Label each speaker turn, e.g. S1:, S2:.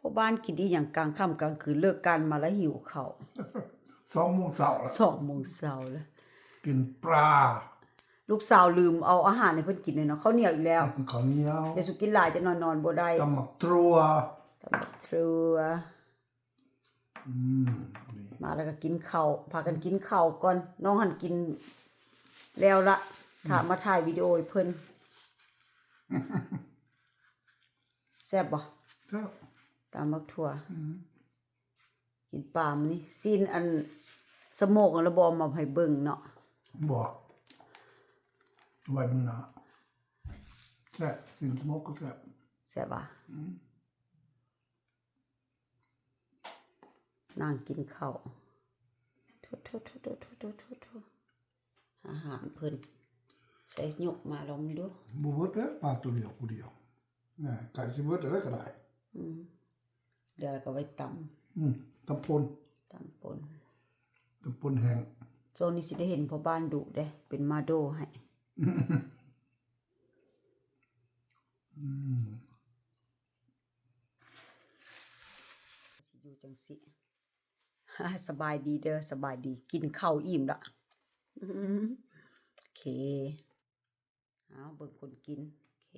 S1: พ่อบ้านกินดีอย่างกลางค่ำกลางคืนเลิกกันมาแล้วหิวข้าว
S2: 2 โมงเช้าแล้ว
S1: 2 โมงเช้าแล้ว
S2: กินปลา
S1: ลูกสาวลืมเอาอาหารให้เพิ่นกินเลยเนาะข้าวเหนียวอีกแล้ว
S2: ข้าวเหนียว
S1: จะสุกินหลายจะนอนบ่ได้
S2: ตำบักถั่ว
S1: ทรัว
S2: นี่
S1: มาแล้วก็กินข้าวพากันกินข้าวก่อนน้องหันกินแล้วละถ้ามาถ่ายวิดีโอให้เพิ่นแซ่บบ่
S2: ครับ
S1: ตามบักถั่วกินปลามื้อนี้ซีนอันสโมกแล้วบ่มาให้เบิ่งเนาะ
S2: บ่ไว้มื้อหน้าแซ่บสินสโมกก็แซ่บ
S1: แซ่บบ่นั่งกินข้าวโทอาหารเพิ่นใส่หยกมาลองดู
S2: บ่เบิดเด้อปลาตัวเดียวผู้เดียวน่ะไก่สิเบิดอะไรก็ได้
S1: เดี๋ยวก็ไว้ต
S2: ตำปนแห้ง
S1: โซนนี้สิได้เห็นพ่อบ้านดุเด้เป็นมาโดให้อยู่จังสิสบายดีเด้อสบายดีกินข้าวอิ่มละโอเคเอาเบิ่งคนกินโอเค